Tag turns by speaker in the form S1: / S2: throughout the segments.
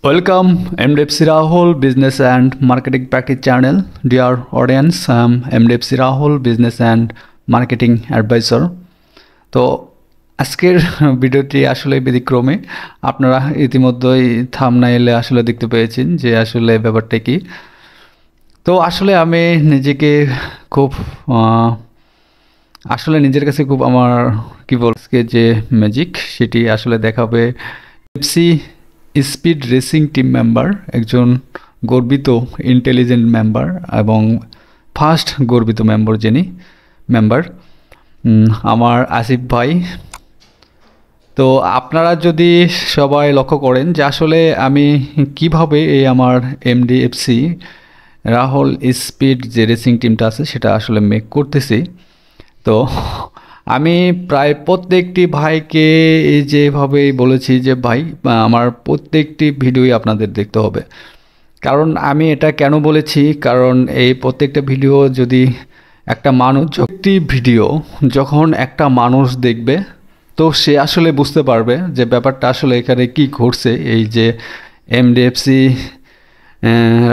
S1: Welcome MDFC Rahul Business and Marketing Practice Channel. Dear audience, I am MDFC Rahul Business and Marketing Advisor. তো আজকের ভিডিওটি আসলে ব্যতিক্রমী। আপনারা ইতিমধ্যেই থাম্বনেইলে আসলে দেখতে পেয়েছেন যে আসলে ব্যাপারটা কি। তো আসলে আমি নিজেকে খুব নিজের কাছে খুব আমার কি বলছে যে ম্যাজিক সেটি আসলে দেখাবে FC speed racing team member, একজন গর্বিত ইন্টেলিজেন্ট মেম্বার এবং ফার্স্ট গর্বিত মেম্বার আমার আসিফ ভাই। তো আপনারা যদি সবাই লক্ষ্য করেন যে আসলে আমি কিভাবে এই আমার এমডিএফসি রাহুল স্পিড যে রেসিং টিমটা আছে সেটা আসলে মেক করতেছি। তো আমি প্রায় প্রত্যেকটি ভাইকে এই যেভাবে বলেছি যে ভাই আমার প্রত্যেকটি ভিডিওই আপনাদের দেখতে হবে। কারণ আমি এটা কেন বলেছি, কারণ এই প্রত্যেকটা ভিডিও যদি একটা মানুষ একটি ভিডিও যখন একটা মানুষ দেখবে তো সে আসলে বুঝতে পারবে যে ব্যাপারটা আসলে এখানে কি ঘটছে। এই যে এমডিএফসি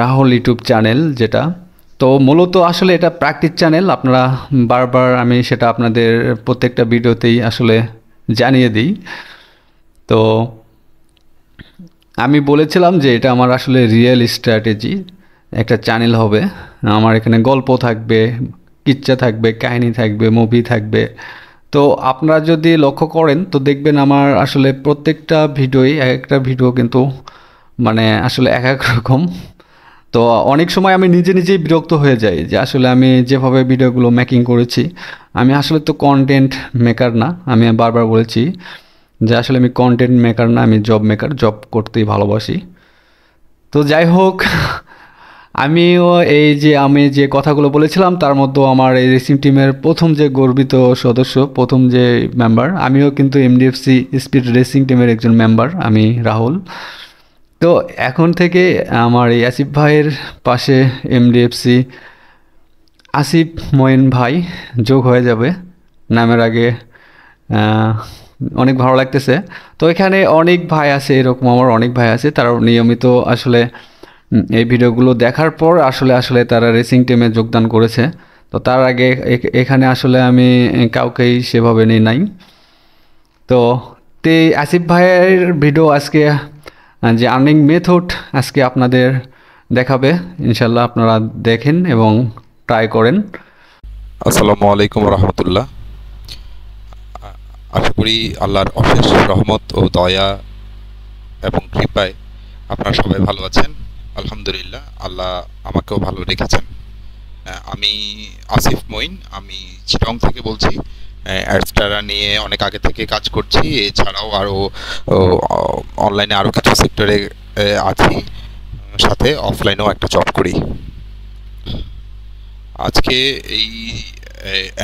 S1: রাহুল ইউটিউব চ্যানেল যেটা, তো মূলত আসলে এটা প্র্যাকটিস চ্যানেল। আপনারা বারবার আমি সেটা আপনাদের প্রত্যেকটা ভিডিওতেই আসলে জানিয়ে দিই। তো আমি বলেছিলাম যে এটা আমার আসলে রিয়েল স্ট্র্যাটেজি একটা চ্যানেল হবে। আমার এখানে গল্প থাকবে, কিচ্ছা থাকবে, কাহিনী থাকবে, মুভি থাকবে। তো আপনারা যদি লক্ষ্য করেন তো দেখবেন আমার আসলে প্রত্যেকটা ভিডিওই একটা ভিডিও কিন্তু মানে আসলে এক রকম। তো অনেক সময় আমি নিজেই বিরক্ত হয়ে যাই যে আসলে আমি যেভাবে ভিডিওগুলো মেকিং করেছি, আমি আসলে তো কন্টেন্ট মেকার না। আমি বারবার বলেছি যে আসলে আমি কন্টেন্ট মেকার না, আমি জব মেকার, জব করতেই ভালোবাসি। তো যাই হোক, আমিও আমি যে কথাগুলো বলেছিলাম তার মধ্যে আমার এই রেসিং টিমের প্রথম যে গর্বিত সদস্য, প্রথম যে মেম্বার, আমিও কিন্তু এমডিএফসি স্পিড রেসিং টিমের একজন মেম্বার, আমি রাহুল। তো এখন থেকে আমার এই আসিফ ভাইয়ের পাশে এমডিএফসি আসিফ মঈন ভাই যোগ হয়ে যাবে নামের আগে। অনেক ভালো লাগতেছে। তো এখানে অনেক ভাই আছে, এরকম আমার অনেক ভাই আছে, তারা নিয়মিত আসলে এই ভিডিওগুলো দেখার পর আসলে তারা রেসিং টিমে যোগদান করেছে। তো তার আগে এখানে আসলে আমি কাউকেই সেভাবে নিই নাই। তো আসিফ ভাইয়ের ভিডিও আজকে যে আর্নিং মেথড আজকে আপনাদের দেখাবে, ইনশাল্লাহ আপনারা দেখেন এবং ট্রাই করেন।
S2: আসসালামু আলাইকুম রহমতুল্লাহ। আশা করি আল্লাহর অশেষ রহমত ও দয়া এবং কৃপায় আপনারা সবাই ভালো আছেন। আলহামদুলিল্লাহ, আল্লাহ আমাকেও ভালো রেখেছেন। আমি আসিফ মঈন, আমি চিটং থেকে বলছি। অ্যাডস্টারা নিয়ে অনেক আগে থেকে কাজ করছি। এছাড়াও আরও অনলাইনে আরও কিছু সেক্টরে আছি, সাথে অফলাইনেও একটা জব করি। আজকে এই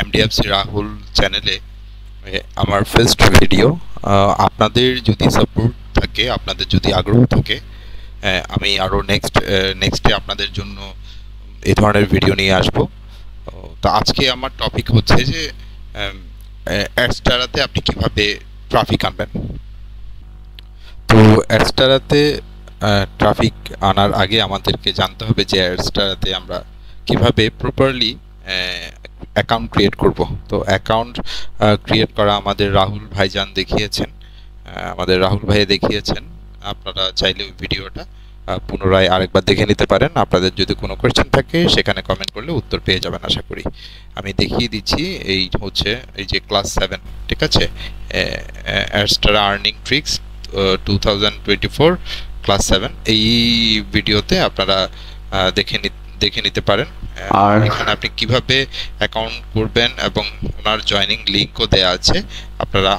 S2: এমডিএফসি রাহুল চ্যানেলে আমার ফার্স্ট ভিডিও। আপনাদের যদি সাপোর্ট থাকে, আপনাদের যদি আগ্রহ থাকে, আমি আরও নেক্সটে আপনাদের জন্য এই ধরনের ভিডিও নিয়ে আসব। তো আজকে আমার টপিক হচ্ছে যে অ্যাডস্টারাতে আপনি কিভাবে ট্রাফিক আনবেন। তো অ্যাডস্টারাতে ট্রাফিক আনার আগে আমাদেরকে জানতে হবে যে অ্যাডস্টারাতে আমরা কিভাবে প্রপারলি অ্যাকাউন্ট ক্রিয়েট করব। তো অ্যাকাউন্ট ক্রিয়েট করা আমাদের রাহুল ভাইজান দেখিয়েছেন, আপনারা চাইলে ওই ভিডিওটা পুনরায় আরেকবার দেখে নিতে পারেন। আপনাদের যদি কোনো কোয়েশ্চেন থাকে সেখানে কমেন্ট করলে উত্তর পেয়ে যাবেন আশা করি। আমি দেখিয়ে দিচ্ছি, এই হচ্ছে এই যে ক্লাস 7, ঠিক আছে, অ্যাডস্টারা আর্নিং ট্রিক্স 2024 ক্লাস 7। এই ভিডিওতে আপনারা দেখে নিতে পারেন। আর এখানে আপনি কিভাবে অ্যাকাউন্ট করবেন এবং ওনার জয়েনিং লিঙ্কও দেওয়া আছে।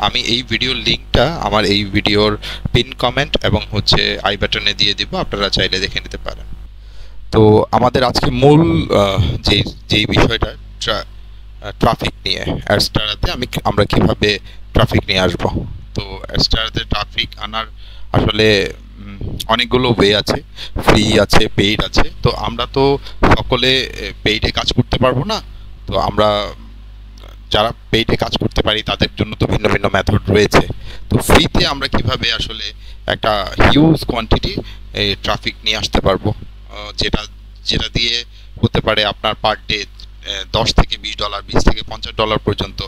S2: আমি এই ভিডিওর লিঙ্কটা আমার এই ভিডিওর পিন কমেন্ট এবং হচ্ছে আই বাটনে দিয়ে দিব, আপনারা চাইলে দেখে নিতে পারেন। তো আমাদের আজকে মূল যেই বিষয়টা ট্রাফিক নিয়ে, অ্যাডস্টারাতে আমরা কিভাবে ট্রাফিক নিয়ে আসব। তো অ্যাডস্টারাতে ট্রাফিক আনার আসলে অনেকগুলো ওয়ে আছে, ফ্রি আছে, পেইড আছে। তো আমরা তো সকলে পেইডে কাজ করতে পারবো না। তো আমরা যারা পেইডে কাজ করতে পারি তাদের জন্য তো ভিন্ন ভিন্ন মেথড রয়েছে। তো ফ্রিতে আমরা কিভাবে আসলে একটা হিউজ কোয়ান্টিটি ট্রাফিক নিয়ে আসতে পারবো, যেটা যেটা দিয়ে হতে পারে আপনার পার ডে $10 থেকে $20, $20 থেকে $50 পর্যন্ত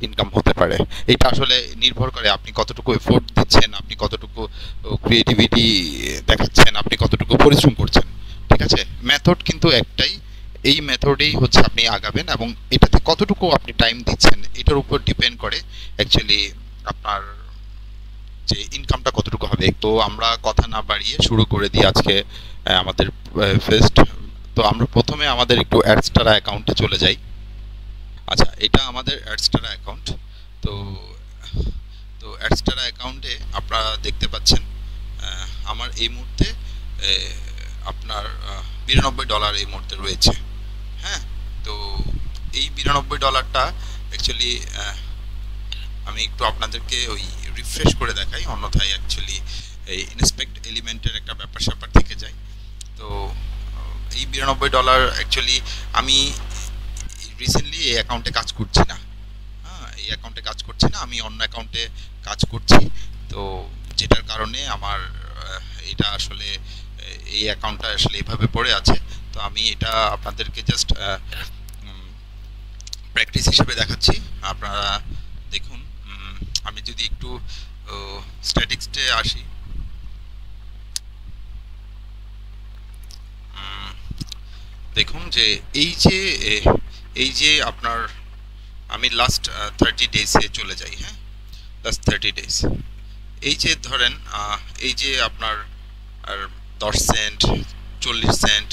S2: ইনকাম হতে পারে। এটা আসলে নির্ভর করে আপনি কতটুকু এফোর্ট দিচ্ছেন, আপনি কতটুকু ক্রিয়েটিভিটি দেখাচ্ছেন, আপনি কতটুকু পরিশ্রম করছেন। ঠিক আছে, মেথড কিন্তু একটাই, এই মেথডেই হচ্ছে আপনি আগাবেন এবং এটাতে কতটুকু আপনি টাইম দিচ্ছেন এটার উপর ডিপেন্ড করে অ্যাকচুয়ালি আপনার যে ইনকামটা কতটুকু হবে। তো আমরা কথা না বাড়িয়ে শুরু করে দিই আজকে আমাদের ফার্স্ট। তো আমরা প্রথমে আমাদের একটু অ্যাডস্টারা অ্যাকাউন্টে চলে যাই। আচ্ছা, এটা আমাদের অ্যাডস্টারা অ্যাকাউন্ট। তো তো অ্যাডস্টারা অ্যাকাউন্টে আপনারা দেখতে পাচ্ছেন আমার এই মুহূর্তে আপনার $92 এই মুহূর্তে রয়েছে। হ্যাঁ, তো এই $92টা অ্যাকচুয়ালি আমি একটু আপনাদেরকে ওই রিফ্রেশ করে দেখাই, অন্যথায় অ্যাকচুয়ালি এই ইন্সপেক্ট এলিমেন্টের একটা ব্যাপার স্যাপার থেকে যায়। তো এই $92 অ্যাকচুয়ালি আমি রিসেন্টলি এই অ্যাকাউন্টে কাজ করছি না। হ্যাঁ, এই অ্যাকাউন্টে কাজ করছি না, আমি অন্য অ্যাকাউন্টে কাজ করছি। তো যেটার কারণে আমার এটা আসলে এই অ্যাকাউন্টটা আসলে এভাবে পড়ে আছে। তো আমি এটা আপনাদেরকে জাস্ট প্র্যাকটিস হিসেবে দেখাচ্ছি, আপনারা দেখুন। আমি যদি একটু স্ট্যাটিক্সে আসি, দেখুন যে এই যে আপনার আমি লাস্ট 30 ডেজে চলে যাই। হ্যাঁ, লাস্ট 30 ডেজ, এই যে ধরেন এই যে আপনার আর 10 সেন্ট, 40 সেন্ট,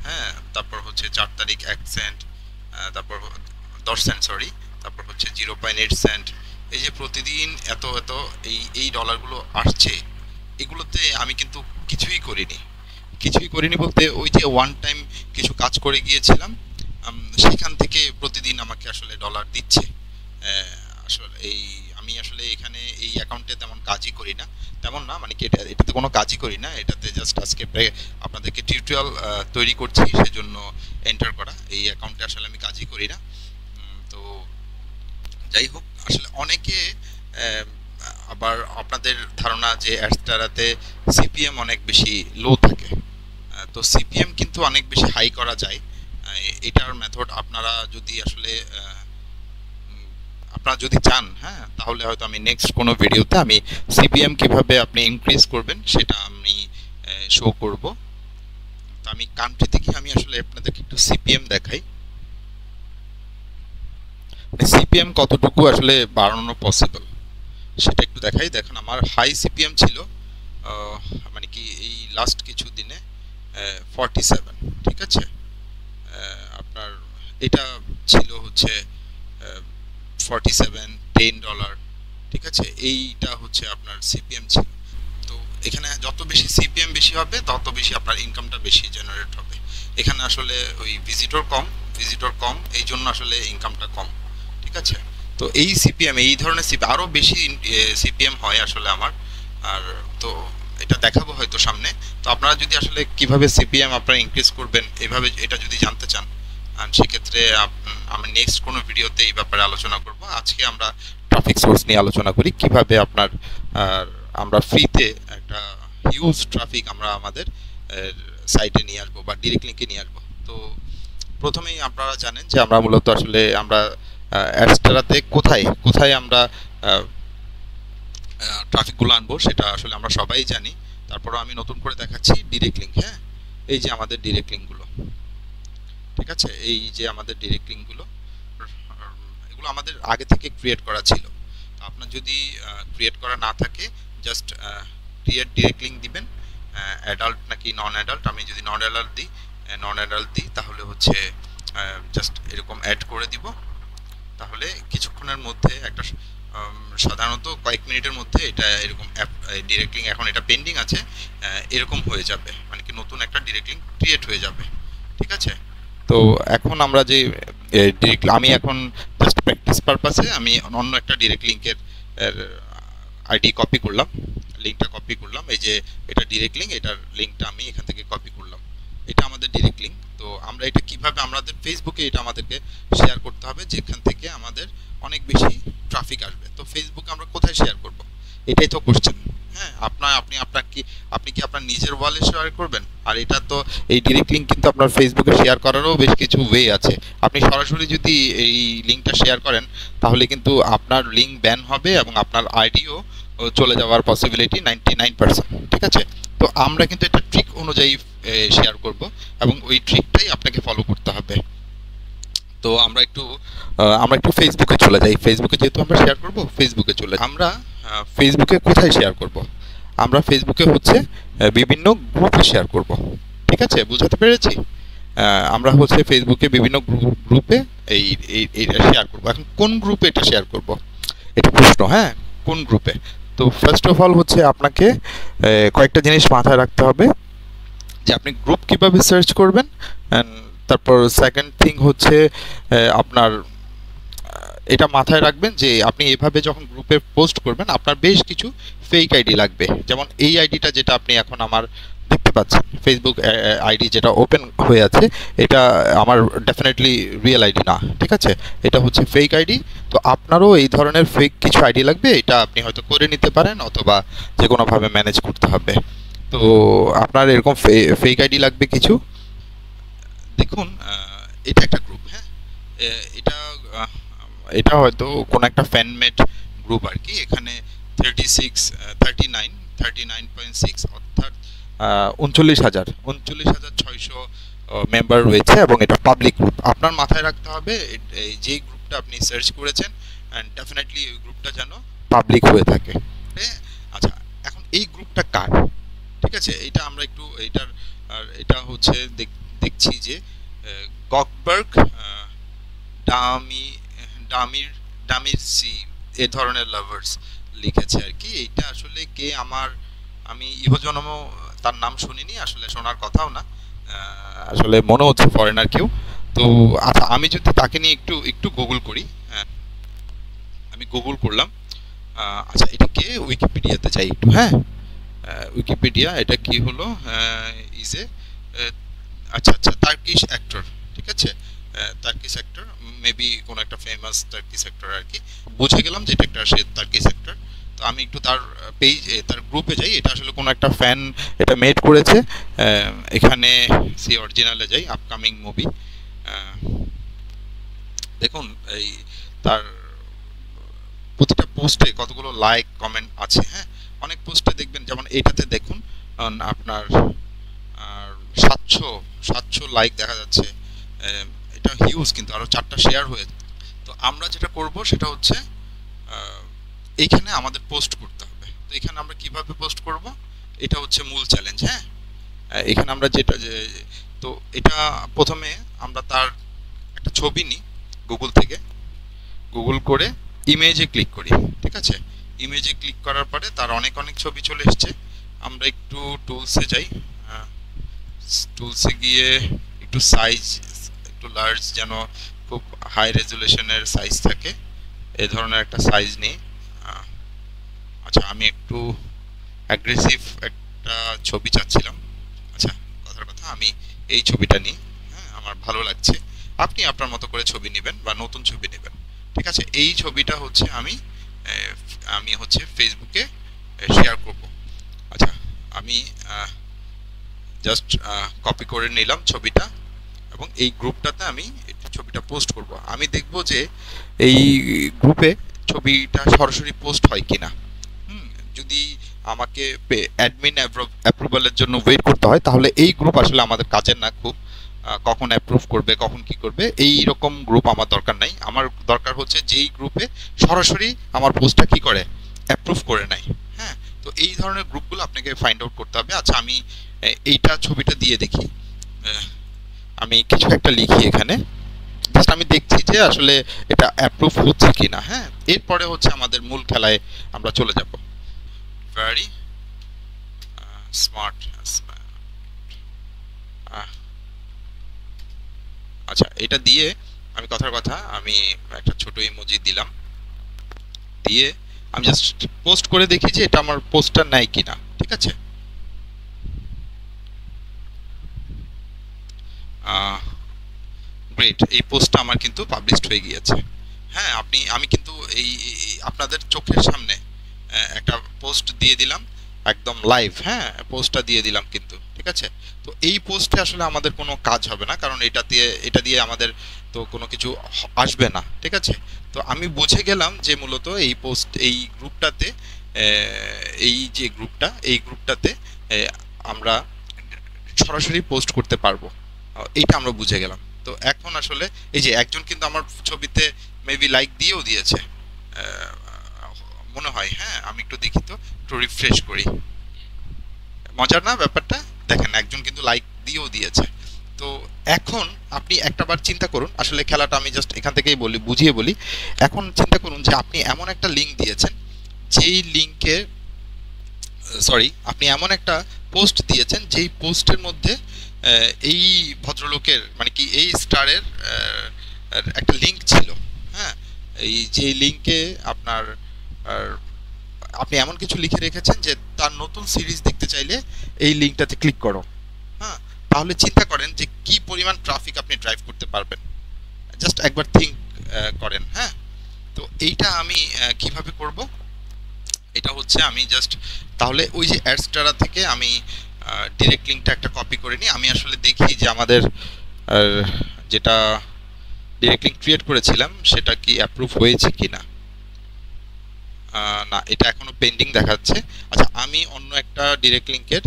S2: হ্যাঁ, তারপর হচ্ছে 4 তারিখ 1 সেন্ট, তারপর 10 সেন্ট সরি, তারপর হচ্ছে 0.8 সেন্ট। এই যে প্রতিদিন এত এত এই ডলারগুলো আসছে, এগুলোতে আমি কিন্তু কিছুই করিনি বলতে ওই যে ওয়ান টাইম কিছু কাজ করে গিয়েছিলাম, সেখান থেকে প্রতিদিন আমাকে আসলে ডলার দিচ্ছে। আসলে আমি আসলে এখানে এই অ্যাকাউন্টে তেমন কাজই করি না, তেমন না মানে কি এটাতে কোনো কাজই করি না, এটাতে জাস্ট আজকে আপনাদেরকে টিউটোরিয়াল তৈরি করছি সেজন্য এন্টার করা। এই অ্যাকাউন্টে আসলে আমি কাজই করি না। তো যাই হোক, আসলে অনেকে আবার আপনাদের ধারণা যে অ্যাডস্টারাতে সিপিএম অনেক বেশি লো থাকে। তো সিপিএম কিন্তু অনেক বেশি হাই করা যায়। এটার মেথড আপনারা যদি আসলে আপনারা যদি চান, হ্যাঁ, তাহলে হয়তো আমি নেক্সট কোনো ভিডিওতে আমি সিপিএম কিভাবে আপনি ইনক্রিজ করবেন সেটা আমি শো করব। তো আমি কান্ট্রি থেকে আমি আসলে আপনাদেরকে একটু সিপিএম দেখাই, সিপিএম কতটুকু আসলে বাড়ানো পসিবল সেটা একটু দেখাই। দেখুন আমার হাই সিপিএম ছিল মানে কি এই লাস্ট কিছু দিনে 47, ঠিক আছে। আপনার এটা ছিল হচ্ছে 47 $10, ঠিক আছে। এইটা হচ্ছে আপনার সিপিএম ছিল। তো এখানে যত বেশি সিপিএম বেশি হবে তত বেশি আপনার ইনকামটা বেশি জেনারেট হবে। এখানে আসলে ওই ভিজিটর কম, এই জন্য আসলে ইনকামটা কম, ঠিক আছে। তো এই সিপিএম, এই ধরনের সিপিএম আরও বেশি সিপিএম হয় আসলে আমার। আর তো এটা দেখাবো হয়তো সামনে। তো আপনারা যদি আসলে কিভাবে সিপিএম আপনারা ইনক্রিজ করবেন এভাবে এটা যদি জানতে চান, সেক্ষেত্রে আমি নেক্সট কোনো ভিডিওতে এই ব্যাপারে আলোচনা করব। আজকে আমরা ট্রাফিক সোর্স নিয়ে আলোচনা করি, কিভাবে আমরা ফ্রিতে একটা হিউজ ট্রাফিক আমরা আমাদের সাইটে নিয়ে আসবো বা ডিরেক্ট লিঙ্কে নিয়ে আসবো। তো প্রথমেই আপনারা জানেন যে আমরা মূলত আসলে আমরা অ্যাডস্টারাতে কোথায় আমরা ট্রাফিকগুলো আনবো সেটা আসলে আমরা সবাই জানি। তারপরে আমি নতুন করে দেখাচ্ছি ডিরেক্ট লিঙ্ক। হ্যাঁ, এই যে আমাদের ডিরেক্ট লিঙ্কগুলো, ঠিক আছে। এই যে আমাদের ডিরেক্ট লিঙ্কগুলো, এগুলো আমাদের আগে থেকে ক্রিয়েট করা ছিল। আপনার যদি ক্রিয়েট করা না থাকে জাস্ট ক্রিয়েট ডিরেক্ট লিঙ্ক দিবেন, অ্যাডাল্ট নাকি নন অ্যাডাল্ট। আমি যদি নন অ্যাডাল্ট দিই তাহলে হচ্ছে জাস্ট এরকম অ্যাড করে দিব। তাহলে কিছুক্ষণের মধ্যে একটা সাধারণত কয়েক মিনিটের মধ্যে এটা এরকম ডিরেক্ট লিঙ্ক, এখন এটা পেন্ডিং আছে, এরকম হয়ে যাবে, মানে কি নতুন একটা ডিরেক্ট লিঙ্ক ক্রিয়েট হয়ে যাবে, ঠিক আছে। তো এখন আমরা যে আমি এখন জাস্ট প্র্যাকটিস পারপাসে আমি অন্য একটা ডিরেক্ট লিঙ্কের আইডি কপি করলাম, লিঙ্কটা কপি করলাম। এই যে এটা ডিরেক্ট লিঙ্ক, এটার লিঙ্কটা আমি এখান থেকে কপি করলাম, এটা আমাদের ডিরেক্ট লিঙ্ক। তো আমরা এটা কিভাবে আমাদের ফেসবুকে এটা আমাদেরকে শেয়ার করতে হবে, যেখান থেকে আমাদের অনেক বেশি ট্রাফিক আসবে। তো ফেসবুকে আমরা কোথায় শেয়ার করব, এটাই তো কোশ্চেন। হ্যাঁ, আপনি কি আপনার নিজের ওয়ালে শেয়ার করবেন? আর এটা তো এই ডিরেক্ট লিঙ্ক কিন্তু আপনার ফেসবুকে শেয়ার করারও বেশ কিছু ওয়ে আছে। আপনি সরাসরি যদি এই লিঙ্কটা শেয়ার করেন তাহলে কিন্তু আপনার লিঙ্ক ব্যান হবে এবং আপনার আইডিও চলে যাওয়ার পসিবিলিটি 99%। ঠিক আছে, তো আমরা কিন্তু এটা ট্রিক অনুযায়ী শেয়ার করব এবং ওই ট্রিকটাই আপনাকে ফলো করতে হবে। তো আমরা একটু ফেসবুকে চলে যাই। ফেসবুকে যেহেতু আমরা শেয়ার করব, ফেসবুকে চলে আমরা ফেসবুকে কোথায় শেয়ার করব? আমরা ফেসবুকে হচ্ছে বিভিন্ন গ্রুপে শেয়ার করব। ঠিক আছে, বুঝাতে পেরেছি? আমরা হচ্ছে ফেসবুকে বিভিন্ন গ্রুপে এইটা শেয়ার করব। এখন কোন গ্রুপে এটা শেয়ার করব, এটা প্রশ্ন। হ্যাঁ, কোন গ্রুপে? তো ফার্স্ট অফ অল হচ্ছে আপনাকে কয়েকটা জিনিস মাথায় রাখতে হবে যে আপনি গ্রুপ কিভাবে সার্চ করবেন। তারপর সেকেন্ড থিং হচ্ছে আপনার এটা মাথায় রাখবেন যে আপনি এভাবে যখন গ্রুপে পোস্ট করবেন আপনার বেশ কিছু ফেক আইডি লাগবে। যেমন এই আইডিটা যেটা আপনি এখন আমার দেখতে পাচ্ছেন, ফেসবুক আইডি যেটা ওপেন হয়ে আছে, এটা আমার ডেফিনেটলি রিয়েল আইডি না। ঠিক আছে, এটা হচ্ছে ফেক আইডি। তো আপনারও এই ধরনের ফেক কিছু আইডি লাগবে। এটা আপনি হয়তো করে নিতে পারেন অথবা যে কোনোভাবে ম্যানেজ করতে হবে। তো আপনার এরকম ফেক আইডি লাগবে কিছু। দেখুন, এটা একটা গ্রুপ। হ্যাঁ, এটা এটা হয়তো কোনো একটা ফ্যানমেড গ্রুপ আর কি। এখানে 39.6 অর্থাৎ 39,600 মেম্বার রয়েছে এবং এটা পাবলিক গ্রুপ। আপনার মাথায় রাখতে হবে এই যে গ্রুপটা আপনি সার্চ করেছেন অ্যান্ড ডেফিনেটলি ওই গ্রুপটা যেন পাবলিক হয়ে থাকে। আচ্ছা, এখন এই গ্রুপটা কার? ঠিক আছে, এটা আমরা একটু এটা হচ্ছে দেখছি যে গকবার্গ ডামিরসি এ ধরনের লাভার্স লিখেছে আর কি। এইটা আসলে কে, আমি ইহজন্ম তার নাম শুনিনি, আসলে শোনার কথাও না, আসলে মনে হচ্ছে ফরেনার কেউ। তো আচ্ছা, আমি যদি তাকে নিয়ে একটু গুগল করি। হ্যাঁ, আমি গুগল করলাম। আচ্ছা, এটা কে, উইকিপিডিয়াতে যাই একটু। হ্যাঁ, উইকিপিডিয়া, এটা কি হলো, ইজ এ আচ্ছা টার্কিশ অ্যাক্টর। ঠিক আছে, টার্কিশ অ্যাক্টর, মেবি কোনো একটা ফেমাস টার্কিশ অ্যাক্টর আর কি। বুঝে গেলাম যে এটা একটা সে টার্কিশ অ্যাক্টর। তো আমি একটু তার তার গ্রুপে যাই। এটা আসলে কোনো একটা ফ্যান এটা মেড করেছে। এখানে অরিজিনালে যাই, আপকামিং মুভি। দেখুন এই তার প্রতিটা পোস্টে কতগুলো লাইক কমেন্ট আছে। হ্যাঁ, অনেক পোস্টে দেখবেন, যেমন এটাতে দেখুন আপনার 700 লাইক দেখা যাচ্ছে। এটা হিউজ, কিন্তু আরও 4টা শেয়ার হয়েছে। তো আমরা যেটা করব সেটা হচ্ছে এইখানে আমাদের পোস্ট করতে হবে। তো এখানে আমরা কিভাবে পোস্ট করব, এটা হচ্ছে মূল চ্যালেঞ্জ। হ্যাঁ, এখানে আমরা তো এটা প্রথমে আমরা তার একটা ছবি নিই গুগল করে ইমেজে ক্লিক করি। ঠিক আছে, ইমেজে ক্লিক করার পরে তার অনেক ছবি চলে এসছে। আমরা একটু টুলসে যাই। টুলসে গিয়ে একটু সাইজ একটু লার্জ, যেন খুব হাই রেজুলেশনের সাইজ থাকে, এই ধরনের একটা সাইজ নিই। আচ্ছা, আমি একটু অ্যাগ্রেসিভ একটা ছবি চাচ্ছিলাম। আচ্ছা, কথার কথা আমি এই ছবিটা নিই। হ্যাঁ, আমার ভালো লাগছে। আপনি আপনার মতো করে ছবি নেবেন বা নতুন ছবি নেবেন। ঠিক আছে, এই ছবিটা হচ্ছে আমি হচ্ছে ফেসবুকে শেয়ার করব। আচ্ছা, আমি জাস্ট কপি করে নিলাম ছবিটা এবং এই গ্রুপটাতে আমি ছবিটা পোস্ট করব। আমি দেখব যে এই গ্রুপে ছবিটা সরাসরি পোস্ট হয় কিনা। যদি আমাকে অ্যাডমিন অ্যাপ্রুভালের জন্য ওয়েট করতে হয় তাহলে এই গ্রুপ আসলে আমাদের কাজের না। খুব কখন অ্যাপ্রুভ করবে, কখন কি করবে, এই রকম গ্রুপ আমার দরকার নাই। আমার দরকার হচ্ছে যেই গ্রুপে সরাসরি আমার পোস্টটা কি করে, অ্যাপ্রুভ করে নেয়। হ্যাঁ, তো এই ধরনের গ্রুপগুলো আপনাকে ফাইন্ড আউট করতে হবে। আচ্ছা, আমি এইটা ছবিটা দিয়ে দেখি। আমি কিছু একটা লিখি এখানে, জাস্ট আমি দেখছি যে আসলে এটা অ্যাপ্রুভ হচ্ছে কিনা। হ্যাঁ, এরপরে হচ্ছে আমাদের মূল খেলায় আমরা চলে যাব। Very smart. আচ্ছা, এটা দিয়ে আমি কথার কথা আমি একটা ছোট ইমোজি দিলাম, দিয়ে আমি জাস্ট পোস্ট করে দেখি যে এটা আমার পোস্টটা নেয় কিনা। ঠিক আছে, গ্রেট, এই পোস্টটা আমার কিন্তু পাবলিশড হয়ে গিয়েছে। হ্যাঁ, আমি কিন্তু এই আপনাদের চোখের সামনে একটা পোস্ট দিয়ে দিলাম একদম লাইভ, হ্যাঁ, পোস্টটা দিয়ে দিলাম কিন্তু, ঠিক আছে। তো এই পোস্টে আসলে আমাদের কোনো কাজ হবে না, কারণ এটা দিয়ে আমাদের তো কোনো কিছু আসবে না, ঠিক আছে। তো আমি বুঝে গেলাম যে মূলত এই গ্রুপটাতে, এই গ্রুপটাতে আমরা সরাসরি পোস্ট করতে পারবো, এইটা আমরা বুঝে গেলাম। তো এখন আসলে এই যে একজন কিন্তু আমার ছবিতে মেবি লাইক দিয়েও দিয়েছে মনে হয়, হ্যাঁ, আমি একটু দেখি তো, একটু রিফ্রেশ করি। মজার না ব্যাপারটা? দেখেন একজন কিন্তু লাইক দিয়েও দিয়েছে। তো এখন আপনি একটাবার চিন্তা করুন, আসলে খেলাটা আমি জাস্ট এখান থেকেই বুঝিয়ে বলি। এখন চিন্তা করুন যে আপনি এমন একটা লিঙ্ক দিয়েছেন, যেই লিঙ্কে আপনি এমন একটা পোস্ট দিয়েছেন যেই পোস্টের মধ্যে এই ভদ্রলোকের মানে কি এই স্টারের একটা লিঙ্ক ছিল, হ্যাঁ। এই যে লিঙ্কে আপনি এমন কিছু লিখে রেখেছেন যে তার নতুন সিরিজ দেখতে চাইলে এই লিঙ্কটাতে ক্লিক করো, হ্যাঁ। তাহলে চিন্তা করেন যে কি পরিমাণ ট্রাফিক আপনি ড্রাইভ করতে পারবেন, জাস্ট একবার থিঙ্ক করেন, হ্যাঁ। তো এইটা আমি কিভাবে করব? এটা হচ্ছে আমি জাস্ট তাহলে ওই যে অ্যাডস্টারা থেকে আমি ডিরেক্ট লিঙ্কটা একটা কপি করে নিই। আমি আসলে দেখি যে আমাদের যেটা ডিরেক্ট লিঙ্ক ক্রিয়েট করেছিলাম সেটা কি অ্যাপ্রুভ হয়েছে কিনা। না, এটা এখনো পেন্ডিং দেখাচ্ছে। আচ্ছা, আমি অন্য একটা ডিরেক্ট লিঙ্কের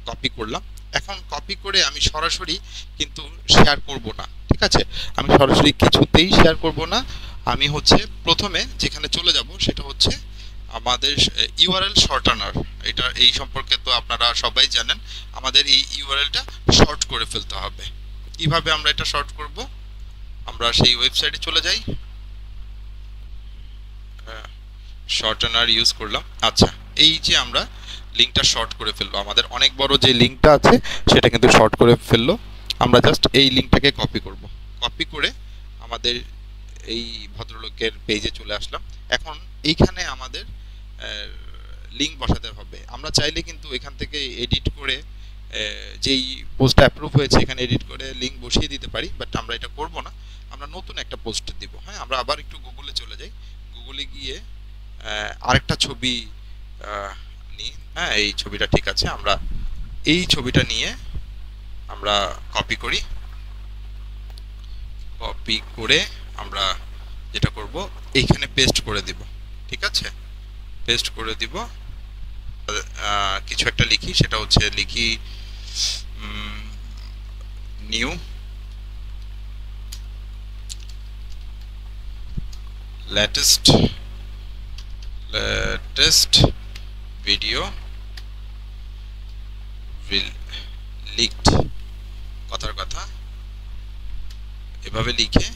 S2: কপি করলাম। এখন কপি করে আমি সরাসরি কিন্তু শেয়ার করব না, ঠিক আছে। আমি সরাসরি কিছুতেই শেয়ার করব না। আমি হচ্ছে প্রথমে যেখানে চলে যাব সেটা হচ্ছে আমাদের ইউআরএল শর্টানার। এই সম্পর্কে তো আপনারা সবাই জানেন। আমাদের এই ইউআরএলটা শর্ট করে ফেলতে হবে। কিভাবে আমরা এটা শর্ট করব? আমরা সেই ওয়েবসাইটে চলে যাই, শর্টানার ইউজ করলাম। আচ্ছা, এই যে আমরা লিঙ্কটা শর্ট করে ফেললো, আমাদের অনেক বড় যে লিঙ্কটা আছে সেটা কিন্তু শর্ট করে ফেললো। আমরা জাস্ট এই লিঙ্কটাকে কপি করব। কপি করে আমাদের এই ভদ্রলোকের পেজে চলে আসলাম। এখন এইখানে আমাদের লিঙ্ক বসাতে হবে। আমরা চাইলে কিন্তু এখান থেকে এডিট করে যেই পোস্টটা অ্যাপ্রুভ হয়েছে এখানে এডিট করে লিঙ্ক বসিয়ে দিতে পারি, বাট আমরা এটা করব না। আমরা নতুন একটা পোস্ট দিব, হ্যাঁ। আমরা আবার একটু গুগলে চলে যাই। গুগলে গিয়ে আরেকটা ছবি নিই, হ্যাঁ, এই ছবিটা ঠিক আছে। আমরা এই ছবিটা নিয়ে আমরা কপি করি। কপি করে আমরা যেটা করব এইখানে পেস্ট করে দিব, ঠিক আছে। পেস্ট করে দিব, কিছু একটা লিখি, সেটা হচ্ছে লিখি নিউ লেটেস্ট ভিডিও লিকড, কথার কথা। এভাবে লিখে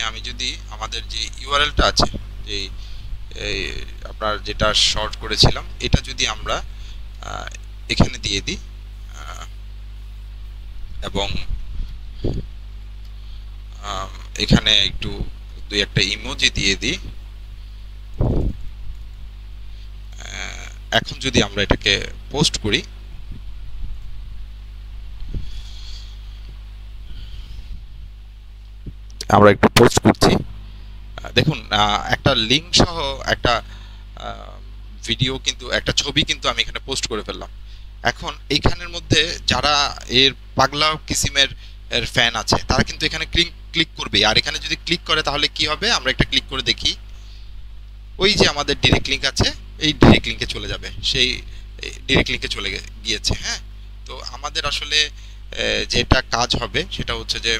S2: আমি যদি আমাদের যে ইউআরএলটা আছে, যে আপনার যেটা শর্ট করেছিলাম, এটা যদি আমরা এখানে দিয়ে দিই এবং এখানে একটু দুই একটা ইমোজি দিয়ে দিই। এখন যদি আমরা এটাকে পোস্ট করি, আমরা একটু পোস্ট করছি, দেখুন একটা লিঙ্ক সহ একটা ভিডিও কিন্তু, একটা ছবি কিন্তু আমি এখানে পোস্ট করে ফেললাম। এখন এইখানের মধ্যে যারা এর পাগলা কিসিমের ফ্যান আছে তারা কিন্তু এখানে ক্লিক করবে। আর এখানে যদি ক্লিক করে তাহলে কি হবে? আমরা একটা ক্লিক করে দেখি, ওই যে আমাদের ডিরেক্ট লিঙ্ক আছে, এই ডিরেক্ট লিঙ্কে চলে যাবে, সেই ডিরেক্ট লিঙ্কে চলে গিয়েছে, হ্যাঁ। তো আমাদের আসলে যেটা কাজ হবে সেটা হচ্ছে যে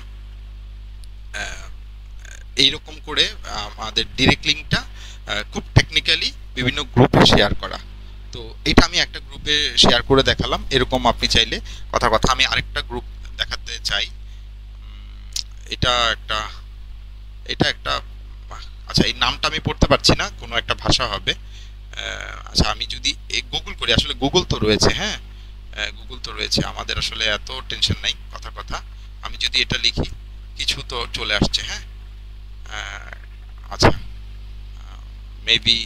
S2: এইরকম করে আমাদের ডিরেক্ট লিঙ্কটা খুব টেকনিক্যালি বিভিন্ন গ্রুপে শেয়ার করা। তো এটা আমি একটা গ্রুপে শেয়ার করে দেখালাম। এরকম আপনি চাইলে কথা আমি আরেকটা গ্রুপ দেখাতে চাই। এটা একটা আচ্ছা, এই নামটা আমি পড়তে পারছি না, কোনো একটা ভাষা হবে। আচ্ছা, আমি যদি গুগল করি, আসলে গুগল তো রয়েছে, হ্যাঁ, গুগল তো রয়েছে, আমাদের আসলে এত টেনশন নাই। কথা আমি যদি এটা লিখি কিছু তো চলে আসছে, হ্যাঁ। আচ্ছা, মেবি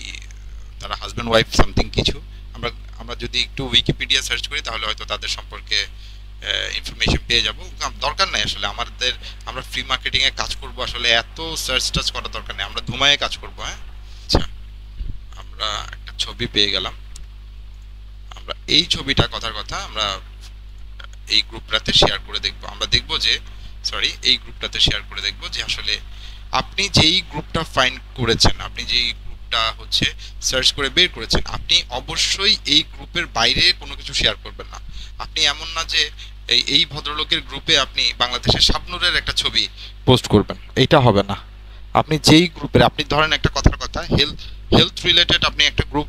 S2: তারা হাজব্যান্ড ওয়াইফ সামথিং কিছু। আমরা যদি একটু উইকিপিডিয়া সার্চ করি তাহলে হয়তো তাদের সম্পর্কে ইনফরমেশন পেয়ে যাব। দরকার নাই আসলে আমরা ফ্রি মার্কেটিং এ কাজ করব, আসলে এত সার্চ টাচ করার দরকার নেই, আমরা ধুমায়ে কাজ করব, হ্যাঁ। আচ্ছা, আমরা একটা ছবি পেয়ে গেলাম। আমরা এই ছবিটা কথার কথা আমরা এই গ্রুপটাতে শেয়ার করে দেখব। আমরা দেখব যে এই গ্রুপটাতে শেয়ার করে দেখব যে আসলে আপনি যেই গ্রুপটা ফাইন্ড করেছেন, আপনি যেই গ্রুপটা হচ্ছে সার্চ করে বের করেছেন, আপনি অবশ্যই এই গ্রুপের বাইরে কোনো কিছু শেয়ার করবেন না। আপনি এমন না যে এই ভদ্রলোকের গ্রুপে আপনি বাংলাদেশের শাবনূরের একটা ছবি পোস্ট করবেন, এইটা হবে না। আপনি যেই গ্রুপের, আপনি ধরেন একটা কথার কথা হেলথ রিলেটেড আপনি একটা গ্রুপ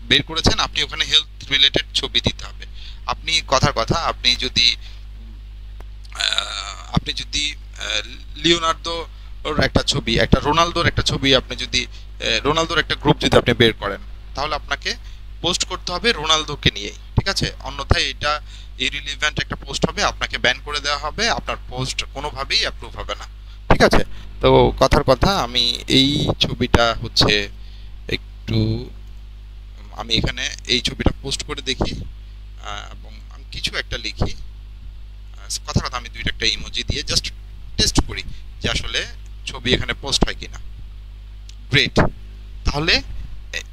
S2: বের করেছেন, আপনি ওখানে হেলথ রিলেটেড ছবি দিতে হবে। আপনি কথার কথা আপনি যদি লিওনার্দোর একটা ছবি, একটা রোনালদোর একটা ছবি, আপনি যদি রোনালদোর একটা গ্রুপ যদি আপনি বের করেন, তাহলে আপনাকে পোস্ট করতে হবে রোনালদোকে নিয়েই, ঠিক আছে? অন্যথায় এটা ইরিলিভেন্ট একটা পোস্ট হবে, আপনাকে ব্যান করে দেওয়া হবে, আপনার পোস্ট কোনোভাবেই অ্যাপ্রুভ হবে না, ঠিক আছে? তো কথার কথা আমি এই ছবিটা হচ্ছে একটু, আমি এখানে এই ছবিটা পোস্ট করে দেখি এবং আমি কিছু একটা লিখি। কথার কথা আমি দুইটা একটা ইমোজি দিয়ে জাস্ট টেস্ট করি যে আসলে ছবি এখানে পোস্ট হয় কিনা। গ্রেট, তাহলে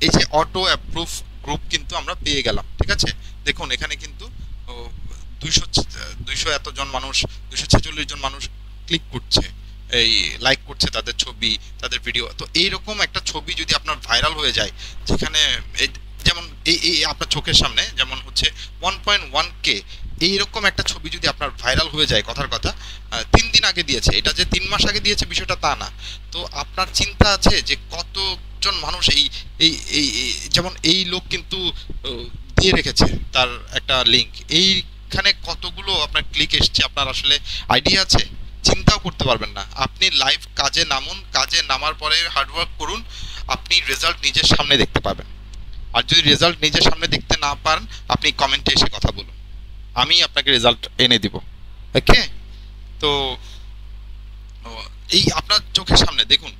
S2: এই যে অটো অ্যাপ্রুভ গ্রুপ কিন্তু আমরা পেয়ে গেলাম, ঠিক আছে? দেখুন এখানে কিন্তু 200 এতজন মানুষ, 246 জন মানুষ ক্লিক করছে, এই লাইক করছে তাদের ছবি, তাদের ভিডিও। তো এইরকম একটা ছবি যদি আপনার ভাইরাল হয়ে যায়, যেখানে যেমন এই আপনার চোখের সামনে যেমন হচ্ছে 1.1K, এইরকম একটা ছবি যদি আপনার ভাইরাল হয়ে যায়, কথার কথা 3 দিন আগে দিয়েছে, এটা যে 3 মাস আগে দিয়েছে বিষয়টা তা না। তো আপনার চিন্তা আছে যে কতজন মানুষ এই যেমন এই লোক কিন্তু দিয়ে রেখেছে তার একটা লিঙ্ক, এইখানে কতগুলো আপনার ক্লিক এসছে, আপনার আসলে আইডিয়া আছে? চিন্তাও করতে পারবেন না। আপনি লাইভ কাজে নামুন, কাজে নামার পরে হার্ডওয়ার্ক করুন, আপনি রেজাল্ট নিজের সামনে দেখতে পাবেন। আর যদি রেজাল্ট নিজের সামনে দেখতে না পারেন, আপনি কমেন্টে এসে কথা বলুন, আমি আপনাকে রেজাল্ট এনে দিব, ওকে? তো এই আপনার চোখের সামনে দেখুন,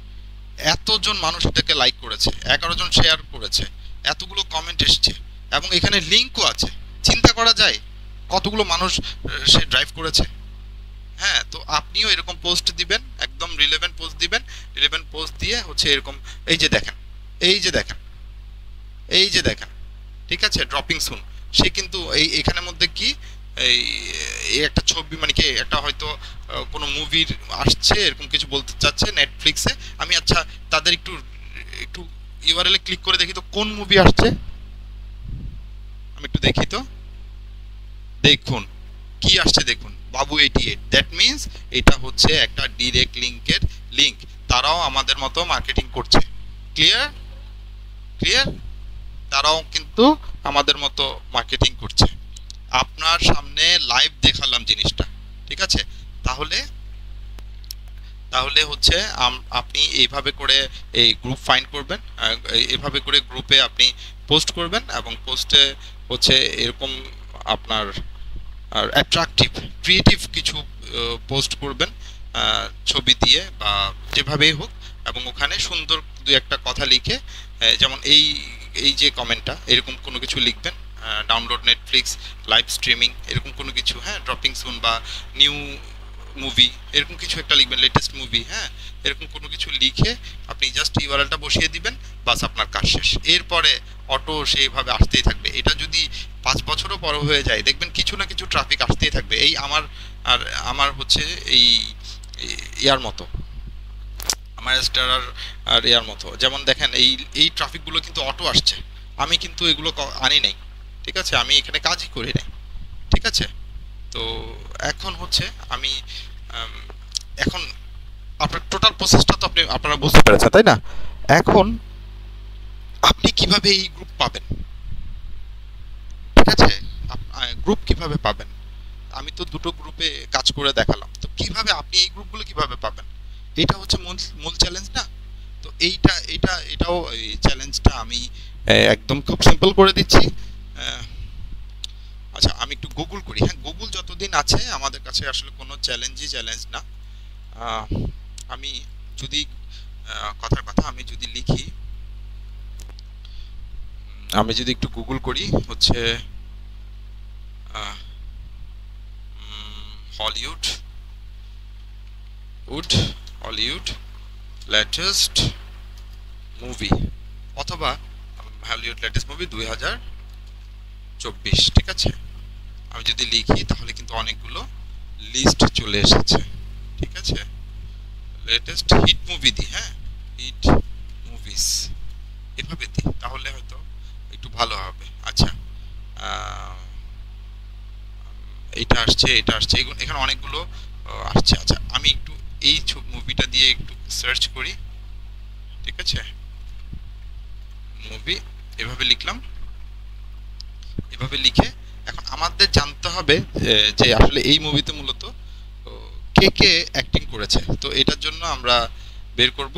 S2: এতজন মানুষ এটাকে লাইক করেছে, 11 জন শেয়ার করেছে, এতগুলো কমেন্ট এসছে এবং এখানে লিঙ্কও আছে। চিন্তা করা যায় কতগুলো মানুষ সে ড্রাইভ করেছে। হ্যাঁ, তো আপনিও এরকম পোস্ট দিবেন, একদম রিলেভেন্ট পোস্ট দিবেন। রিলেভেন্ট পোস্ট দিয়ে হচ্ছে এরকম, এই যে দেখেন, এই যে দেখেন, এই যে দেখেন, ঠিক আছে? ড্রপিং সুন, সে কিন্তু এখানের মধ্যে কি এই একটা ছবি, মানে কি একটা হয়তো কোনো মুভির আসছে এরকম কিছু বলতে চাচ্ছে নেটফ্লিক্সে। আমি আচ্ছা তাদের একটু একটু ইউআরএল এ ক্লিক করে দেখি তো কোন মুভি আসছে, আমি একটু দেখি তো। দেখুন কি আসছে, দেখুন বাবু 88। দ্যাট মিনস এটা হচ্ছে একটা ডিরেক্ট লিঙ্কের লিঙ্ক, তারাও আমাদের মতো মার্কেটিং করছে। ক্লিয়ার ক্লিয়ার, তারাও কিন্তু আমাদের মতো মার্কেটিং করছে। আপনার সামনে লাইভ দেখালাম জিনিসটা, ঠিক আছে? তাহলে হচ্ছে আপনি এইভাবে করে এই গ্রুপ ফাইন্ড করবেন, এইভাবে করে গ্রুপে আপনি পোস্ট করবেন এবং পোস্টে হচ্ছে এরকম আপনার আর অ্যাট্রাকটিভ ক্রিয়েটিভ কিছু পোস্ট করবেন ছবি দিয়ে বা যেভাবেই হোক, এবং ওখানে সুন্দর দু একটা কথা লিখে, যেমন এই যে কমেন্টটা এরকম কোনো কিছু লিখবেন, ডাউনলোড নেটফ্লিক্স, লাইভ স্ট্রিমিং, এরকম কোনো কিছু, হ্যাঁ, ড্রপিং সুন বা নিউ মুভি, এরকম কিছু একটা লিখবেন, লেটেস্ট মুভি, হ্যাঁ, এরকম কোনো কিছু লিখে আপনি জাস্ট ইউআরএলটা বসিয়ে দিবেন, বাস আপনার কাজ শেষ। এরপরে অটো সেইভাবে আসতেই থাকবে। এটা যদি 5 বছরও পর হয়ে যায়, দেখবেন কিছু না কিছু ট্রাফিক আসতেই থাকবে। এই আমার হচ্ছে এই ইয়ার মতো, আমার স্টার আর ইয়ার মতো, যেমন দেখেন এই ট্রাফিকগুলো কিন্তু অটো আসছে, আমি কিন্তু এগুলো আনি নাই, ঠিক আছে? আমি এখানে কাজই করি নাই, ঠিক আছে? তো এখন হচ্ছে আমি এখন আপনার টোটাল প্রসেসটা তো আপনারা বুঝতে পেরেছেন, তাই না? এখন আপনি কিভাবে এই গ্রুপ পাবেন, ঠিক আছে? গ্রুপ কিভাবে পাবেন? আমি তো দুটো গ্রুপে কাজ করে দেখালাম, তো কিভাবে আপনি এই গ্রুপগুলো কিভাবে পাবেন? এটা হচ্ছে মূল চ্যালেঞ্জ না? তো এটাও এই চ্যালেঞ্জটা আমি একদম খুব সিম্পল করে দিচ্ছি। আচ্ছা আমি একটু গুগল করি। হ্যাঁ, গুগল যতদিন আছে আমাদের কাছে আসলে কোনো চ্যালেঞ্জ না। আমি যদি কথার কথা আমি যদি লিখি, আমি যদি একটু গুগল করি হচ্ছে হলিউড লেটেস্ট মুভি, অথবা হলিউড লেটেস্ট মুভি 2000 24, ঠিক আছে। আমি যদি লিখি তাহলে কিন্তু অনেকগুলো লিস্ট চলে এসেছে, ঠিক আছে। লেটেস্ট হিট মুভি দিই, হ্যাঁ, হিট মুভিস এভাবে দিই, তাহলে হয়তো একটু ভালো হবে। আচ্ছা, এটা আসছে, এটা আসছে, এখানে অনেকগুলো আসছে। আচ্ছা, আমি একটু এই মুভিটা দিয়ে একটু সার্চ করি, ঠিক আছে। মুভি এভাবে লিখলাম, এভাবে লিখে এখন আমাদের জানতে হবে যে আসলে এই মুভিতে মূলত কে কে অ্যাক্টিং করেছে। তো এটার জন্য আমরা বের করব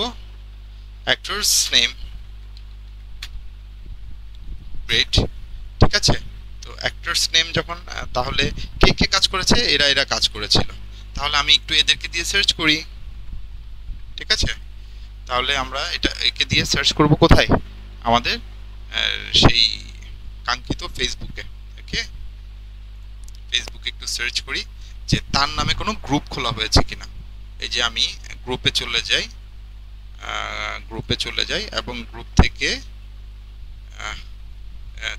S2: অ্যাক্টরস নেম, গ্রেট, ঠিক আছে। তো অ্যাক্টরস নেম যখন, তাহলে কে কে কাজ করেছে, এরা এরা কাজ করেছিল। তাহলে আমি একটু এদেরকে দিয়ে সার্চ করি, ঠিক আছে। তাহলে আমরা এটা একে দিয়ে সার্চ করব কোথায়, আমাদের সেই কাঙ্ক্ষিত ফেসবুকে। ওকে, ফেসবুকে একটু সার্চ করি যে তার নামে কোনো গ্রুপ খোলা হয়েছে কিনা। এই যে আমি গ্রুপে চলে যাই, এবং গ্রুপ থেকে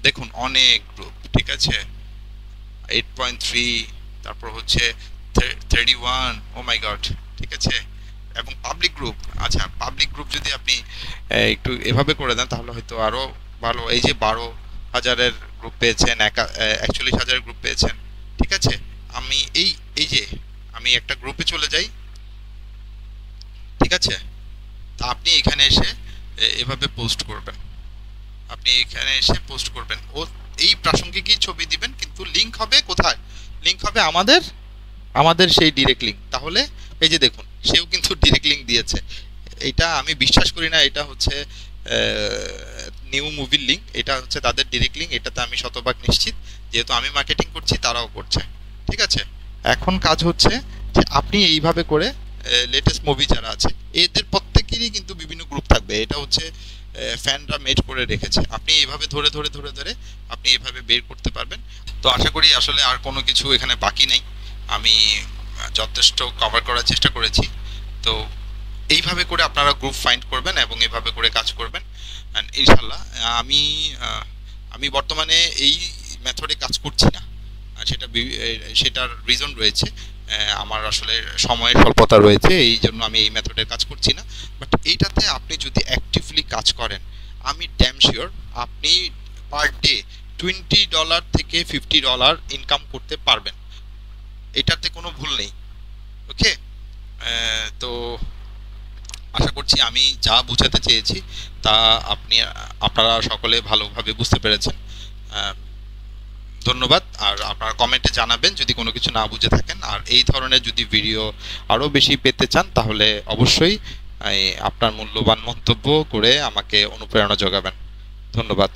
S2: দেখুন অনেক গ্রুপ, ঠিক আছে। 8.3, তারপর হচ্ছে 31, ও মাই গড, ঠিক আছে। এবং পাবলিক গ্রুপ, আচ্ছা পাবলিক গ্রুপ যদি আপনি একটু এভাবে করে দেন তাহলে হয়তো আরো ভালো। এই যে 12,000-এর গ্রুপ পেয়েছেন, 41,000-এর গ্রুপ পেয়েছেন, ঠিক আছে। আমি এই যে আমি একটা গ্রুপে চলে যাই, ঠিক আছে। তা আপনি এখানে এসে এভাবে পোস্ট করবেন, আপনি এখানে এসে পোস্ট করবেন ও এই প্রাসঙ্গিকই ছবি দিবেন, কিন্তু লিংক হবে কোথায়, লিংক হবে আমাদের সেই ডিরেক্ট লিংক। তাহলে এই যে দেখুন সেও কিন্তু ডিরেক্ট লিংক দিয়েছে। এটা আমি বিশ্বাস করি না এটা হচ্ছে নিউ মুভির লিংক, এটা হচ্ছে তাদের ডিরেক্ট লিংক, এটাতে আমি শতভাগ নিশ্চিত, যেহেতু আমি মার্কেটিং করছি তারাও করছে, ঠিক আছে। এখন কাজ হচ্ছে যে আপনি এইভাবে করে লেটেস্ট মুভি যারা আছে এদের প্রত্যেকেরই কিন্তু বিভিন্ন গ্রুপ থাকবে, এটা হচ্ছে ফ্যানরা মেড করে রেখেছে। আপনি এইভাবে ধরে ধরে ধরে ধরে আপনি এইভাবে বের করতে পারবেন। তো আশা করি আসলে আর কোনো কিছু এখানে বাকি নেই, আমি যথেষ্ট কভার করার চেষ্টা করেছি। তো এইভাবে করে আপনারা গ্রুপ ফাইন্ড করবেন এবং এইভাবে করে কাজ করবেন, অ্যান্ড ইনশাল্লাহ আমি বর্তমানে এই মেথডে কাজ করছি না, আর সেটার রিজন রয়েছে, আমার আসলে সময়ের স্বল্পতা রয়েছে, এই জন্য আমি এই মেথডের কাজ করছি না। বাট এইটাতে আপনি যদি অ্যাক্টিভলি কাজ করেন আমি ড্যাম শিওর আপনি পার ডে $20 থেকে $50 ইনকাম করতে পারবেন, এটাতে কোনো ভুল নেই। ওকে, তো আশা করছি আমি যা বোঝাতে চেয়েছি তা আপনারা সকলে ভালোভাবে বুঝতে পেরেছেন। ধন্যবাদ। আর আপনারা কমেন্টে জানাবেন যদি কোনো কিছু না বুঝে থাকেন, আর এই ধরনের যদি ভিডিও আরও বেশি পেতে চান তাহলে অবশ্যই আপনার মূল্যবান মন্তব্য করে আমাকে অনুপ্রেরণা যোগাবেন। ধন্যবাদ।